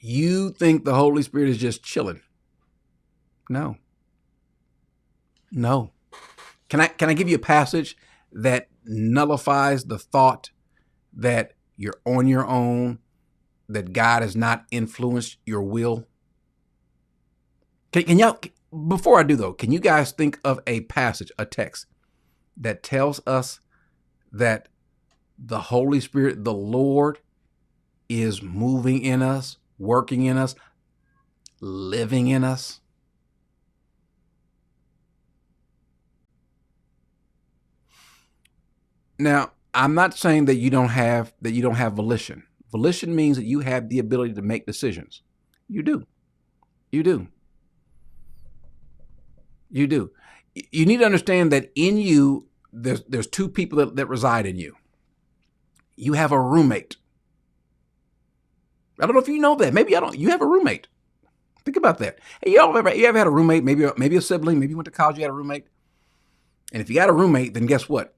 You think the Holy Spirit is just chilling. No. Can I give you a passage that nullifies the thought that you're on your own, that God has not influenced your will? Can y'all, before I do though, can you guys think of a passage, a text that tells us that the Holy Spirit, the Lord, is moving in us, working in us, living in us? Now, I'm not saying that you don't have volition. Volition means that you have the ability to make decisions. You do. You do. You do. You need to understand that in you, there's two people that reside in you. You have a roommate. I don't know if you know that. Maybe I don't. You have a roommate. Think about that. Hey, you ever had a roommate? Maybe a sibling. Maybe you went to college. You had a roommate. And if you got a roommate, then guess what?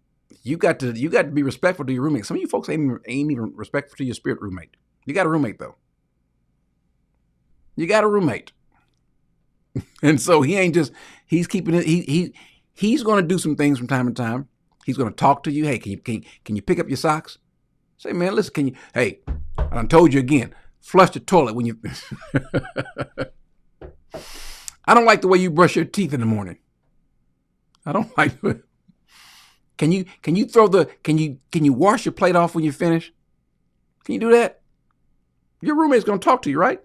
You got to be respectful to your roommate. Some of you folks ain't even respectful to your spirit roommate. You got a roommate though. You got a roommate, and so he ain't just he's keeping it. He's going to do some things from time to time. He's going to talk to you. Hey, can you pick up your socks? Say, man, listen. Can you? Hey, I told you again. Flush the toilet when you. I don't like the way you brush your teeth in the morning. I don't like. Can you wash your plate off when you finish? Can you do that? Your roommate's going to talk to you, right?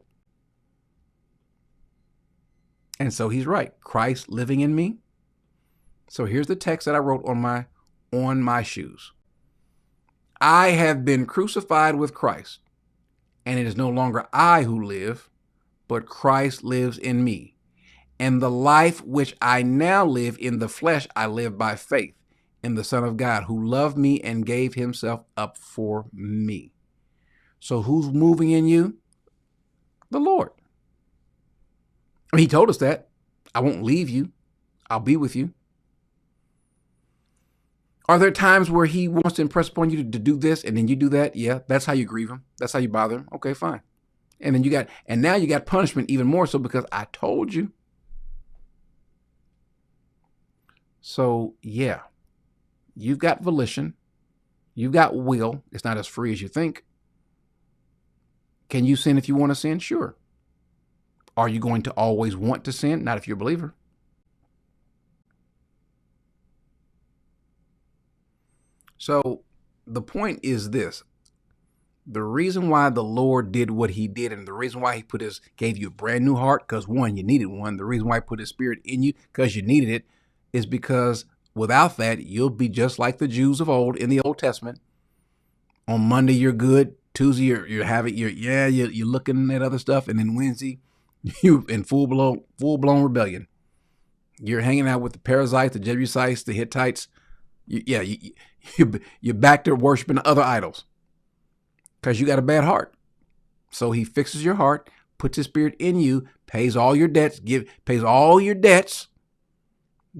And so he's right. Christ living in me. So here's the text that I wrote on my shoes. I have been crucified with Christ, and it is no longer I who live, but Christ lives in me. And the life which I now live in the flesh, I live by faith in the Son of God, who loved me and gave himself up for me. So who's moving in you? The Lord. I mean, he told us that. I won't leave you. I'll be with you. Are there times where he wants to impress upon you to do this and then you do that? Yeah, that's how you grieve him. That's how you bother him. Okay, fine. And then now you got punishment even more so because I told you. So yeah. You've got volition. You've got will. It's not as free as you think. Can you sin if you want to sin? Sure. Are you going to always want to sin? Not if you're a believer. So the point is this. The reason why the Lord did what he did and the reason why he gave you a brand new heart, because one, you needed one. The reason why he put his spirit in you, because you needed it, is because without that, you'll be just like the Jews of old in the Old Testament. On Monday, you're good. Tuesday, you're looking at other stuff, and then Wednesday, you in full blown rebellion. You're hanging out with the Perizzites, the Jebusites, the Hittites. You're back to worshiping other idols because you got a bad heart. So he fixes your heart, puts his spirit in you, pays all your debts,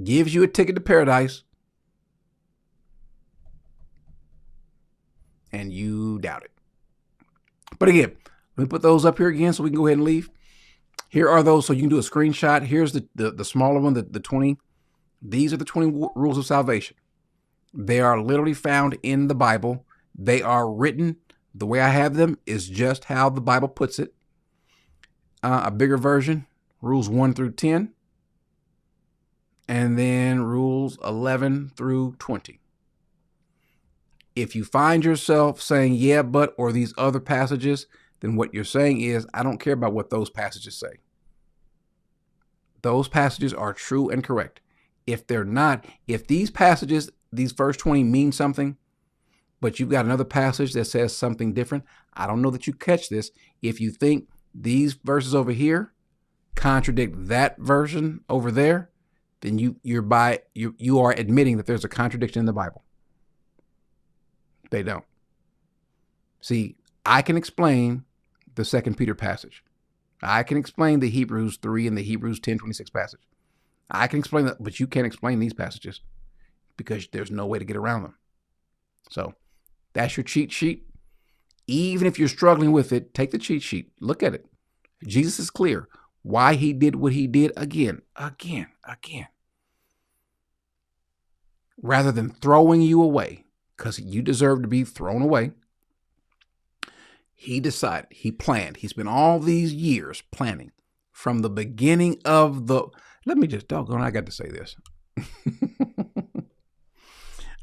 gives you a ticket to paradise, and you doubt it. But again, let me put those up here again so we can go ahead and leave. Here are those, so you can do a screenshot. Here's the smaller one, the 20. These are the 20 rules of salvation. They are literally found in the Bible. They are written. The way I have them is just how the Bible puts it. A bigger version, rules 1 through 10. And then rules 11 through 20. If you find yourself saying, yeah, but, or these other passages, then what you're saying is, I don't care about what those passages say. Those passages are true and correct. If they're not, if these passages, these first 20 mean something, but you've got another passage that says something different, I don't know that you catch this. If you think these verses over here contradict that version over there, then you are admitting that there's a contradiction in the Bible. They don't. See, I can explain the 2 Peter passage. I can explain the Hebrews 3 and the Hebrews 10:26 passage. I can explain that, but you can't explain these passages because there's no way to get around them. So that's your cheat sheet. Even if you're struggling with it, take the cheat sheet, look at it. Jesus is clear why he did what he did again. Rather than throwing you away, because you deserve to be thrown away, he decided, he planned. He spent all these years planning from the beginning of the, let me just, doggone, I got to say this.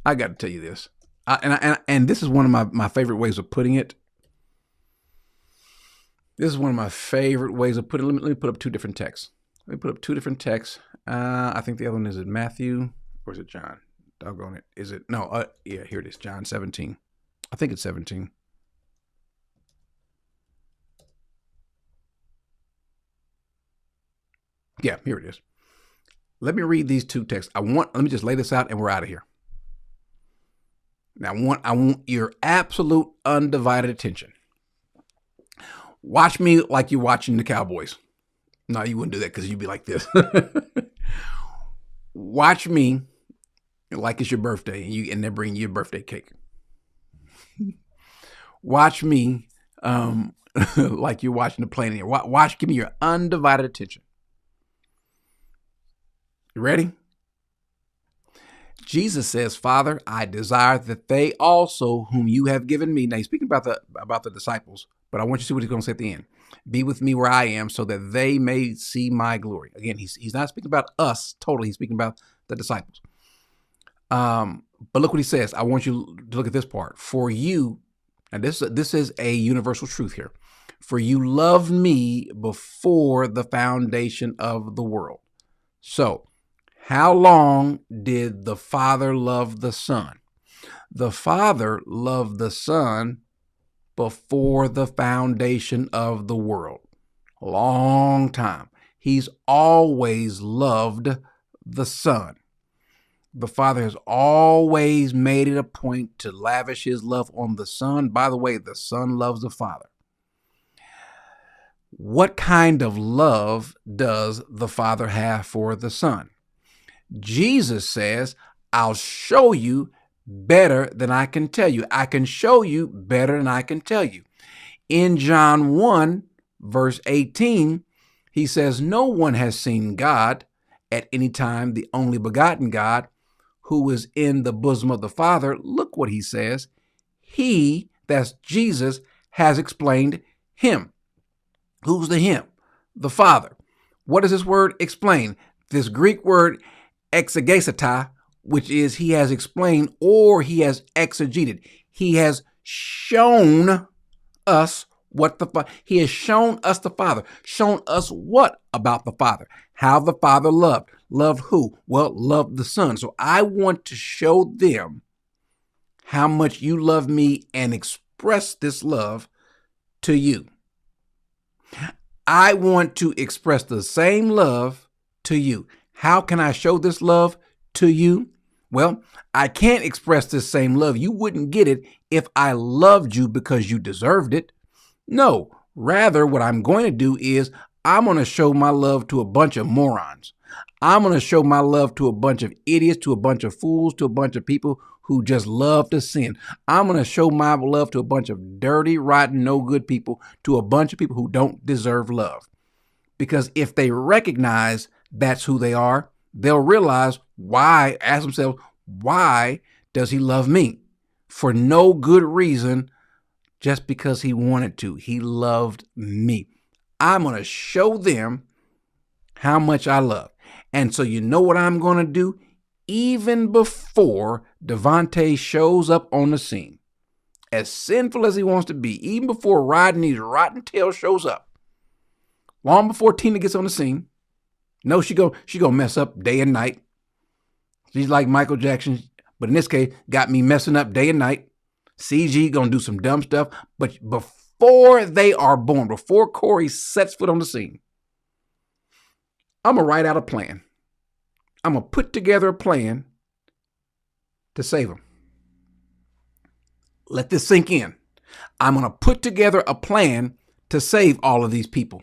I got to tell you this. And this is one of my favorite ways of putting it. This is one of my favorite ways of putting it. Let me put up two different texts. Let me put up two different texts. I think the other one is in Matthew, or is it John? Doggone it. Is it? No, yeah, here it is. John 17. I think it's 17. Yeah, here it is. Let me read these two texts. Let me just lay this out and we're out of here. Now, I want your absolute undivided attention. Watch me like you're watching the Cowboys. No, you wouldn't do that because you'd be like this. Watch me like it's your birthday and they're bringing you a birthday cake. Watch me like you're watching the plane here. Give me your undivided attention. You ready? Jesus says, Father, I desire that they also whom you have given me. Now he's speaking about the disciples, but I want you to see what he's going to say at the end. Be with me where I am so that they may see my glory. Again, he's not speaking about us totally. He's speaking about the disciples. But look what he says. I want you to look at this part. For you, and this is a universal truth here. For you loved me before the foundation of the world. So, how long did the Father love the Son? The Father loved the Son before the foundation of the world. A long time. He's always loved the Son. The Father has always made it a point to lavish his love on the Son. By the way, the Son loves the Father. What kind of love does the Father have for the Son? Jesus says, I'll show you better than I can tell you. I can show you better than I can tell you. In John 1, verse 18, he says, no one has seen God at any time, the only begotten God, who is in the bosom of the Father. Look what he says. He, that's Jesus, has explained him. Who's the him? The Father. What does this word explain? This Greek word exegesita, which is he has explained or he has exegeted. He has shown us what he has shown us the Father. Shown us what about the Father? How the Father loved. Loved who? Well, loved the Son. So I want to show them how much you love me and express this love to you. I want to express the same love to you. How can I show this love to you? Well, I can't express this same love. You wouldn't get it if I loved you because you deserved it. No, rather what I'm going to do is I'm going to show my love to a bunch of morons. I'm going to show my love to a bunch of idiots, to a bunch of fools, to a bunch of people who just love to sin. I'm going to show my love to a bunch of dirty, rotten, no good people, to a bunch of people who don't deserve love. Because if they recognize that's who they are, they'll realize why, ask themselves, why does he love me? For no good reason, just because he wanted to. He loved me. I'm going to show them how much I love. And so you know what I'm going to do? Even before Devontae shows up on the scene, as sinful as he wants to be, even before Rodney's rotten tail shows up, long before Tina gets on the scene, no, she gonna mess up day and night. She's like Michael Jackson, but in this case, got me messing up day and night. CG gonna do some dumb stuff, but before they are born, before Corey sets foot on the scene, I'm gonna write out a plan. I'm gonna put together a plan to save them. Let this sink in. I'm gonna put together a plan to save all of these people.